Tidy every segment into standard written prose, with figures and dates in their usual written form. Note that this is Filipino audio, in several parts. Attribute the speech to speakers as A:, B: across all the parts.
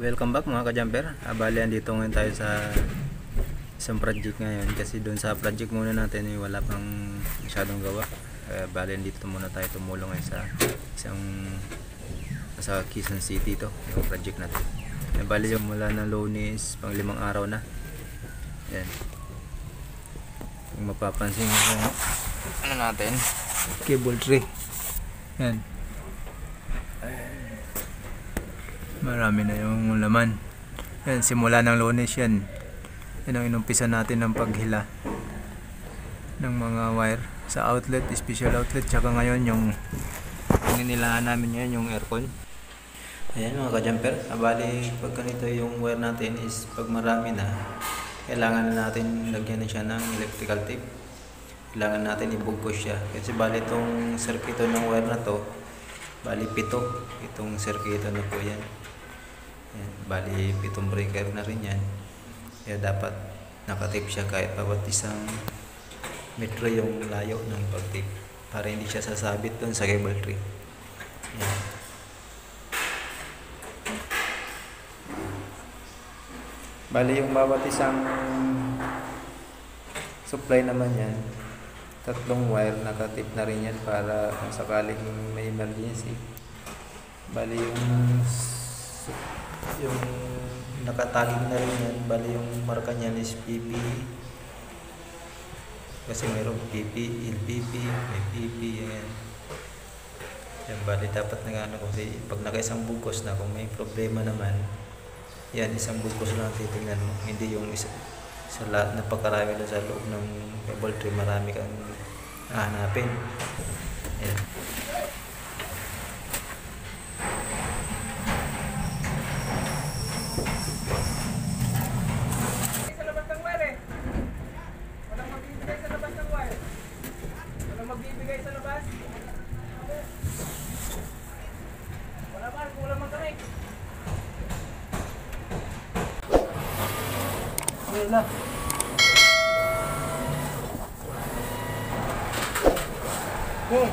A: Welcome back mga ka-jumper. Bali, andito ngayon tayo sa isang project ngayon kasi doon sa project muna natin wala pang masyadong gawa. Bali, andito muna tayo tumulong ngayon sa isang sa Quezon City to, yung project natin. Bali, yung mula ng Lunes pang 5 araw na. Yan. Kung mapapansin nyo yung ano natin, cable tray. Yan. Marami na yung laman. Yan, simula ng Lunes yan. Yan ang inumpisa natin ng paghila ng mga wire sa outlet, special outlet. Tsaka ngayon yung ninilahan namin ngayon yung aircon. Ayan mga ka-jumper. Bali, pag ganito yung wire natin is pag marami na, kailangan na natin lagyan na siya ng electrical tape. Kailangan natin ibugkos siya. Kasi bali itong circuito ng wire na to, bali 7. Itong circuito na po yan. Yan, bali 7 breaker na rin yan. Kaya dapat nakatape siya kahit bawat isang metro yung layo ng pag-tape para hindi siya sasabit dun sa cable tray. Yan. Bali yung bawat isang supply naman yan, 3 wire nakatape na rin yan para kung sakaling may emergency. Bali yung nakataging na rin yan, bali yung marka niyan is PP kasi mayroong PP, LPP, may PP yan. Yan, bali dapat na ano, kasi pag nakaisang bugkos na, kung may problema naman yan, isang bugkos lang titingnan mo, hindi yung isa sa lahat na pagkarami na sa loob ng cable tray, marami kang hahanapin. Yan. Na. Okay.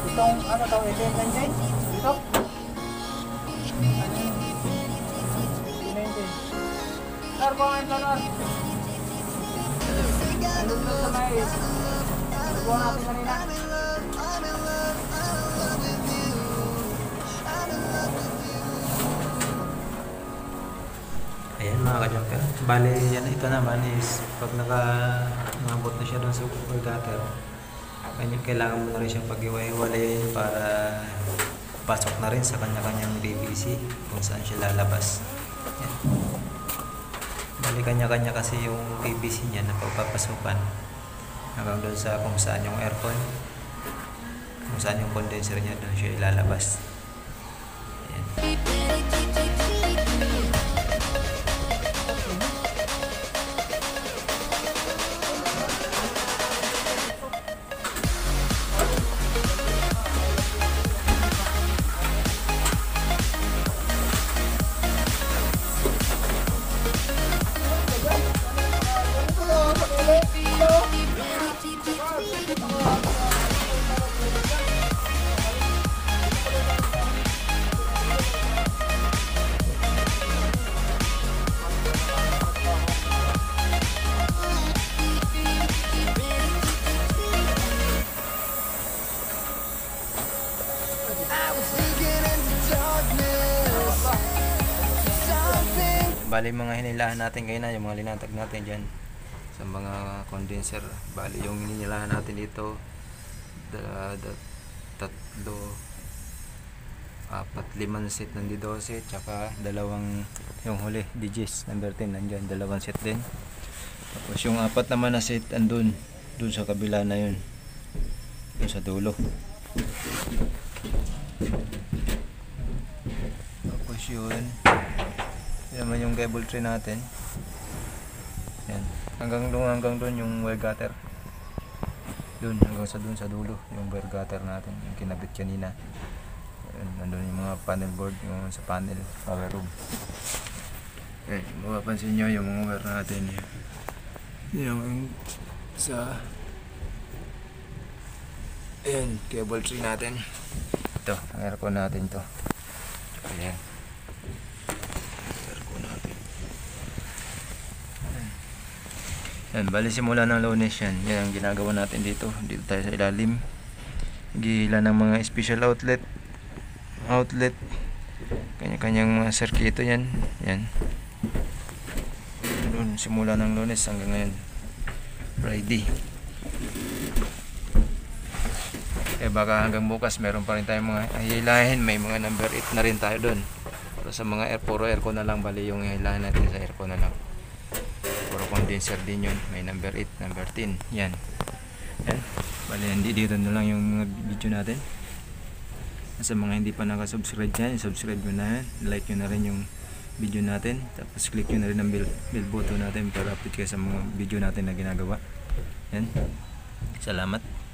A: Itong ano daw, ito yung engine? Ito? Sir, kung ang planor. Andun doon sa mais. Nagawa natin kanina. Ayan mga ka-jumper. Bale, yan, ito naman is pag nakabot na siya doon sa full gutter, kailangan mo na rin siyang pag-iwa-iwalayin para pasok na rin sa kanya-kanyang PVC kung saan siya lalabas. Yan. Bali kanya-kanya kasi yung PVC niya na pagpapasukan hanggang doon sa kung saan yung aircon. kung saan yung condenser niya, doon siya ilalabas. Ayan. Bali mga hinilahan natin ngayon na yung mga linatag natin dyan sa mga condenser. Bali yung hinilahan natin dito tatlo, apat, limang set ng D12, tsaka dalawang yung huli DGs number 10 nandyan, dalawang set din. Tapos yung apat naman na set andun dun sa kabila na yun, dun sa dulo. Tapos yun naman yung cable tray natin. Yan. Hanggang doon yung wire gutter. Hanggang sa dulo yung wire gutter natin, yung kinabit kanina. Nandun yung mga panel board, yung sa panel, power room. Okay, mapapansin nyo yung mga wire natin. Yung sa ayan, cable tray natin. Ito, ang aircon natin to. Ayan. Yan, bali simula ng Lunes yan. Yan ang ginagawa natin dito. Dito tayo sa ilalim. Gihila ng mga special outlet. Kanya-kanyang mga circuito yan. Yan. Doon, simula ng Lunes hanggang ngayon. Friday. Baka hanggang bukas meron pa rin tayong mga hilahin. May mga number 8 na rin tayo doon. Pero sa mga puro aircon na lang. Bali yung hilahin natin sa aircon na lang. Condenser din yun, may number 8, number 10, yan. Bali, hindi dito na lang yung mga video natin. Sa mga hindi pa nakasubscribe dyan, subscribe nyo na yan, like nyo na rin yung video natin, tapos click nyo na rin ang bell button natin para update kayo sa mga video natin na ginagawa. Yan, salamat.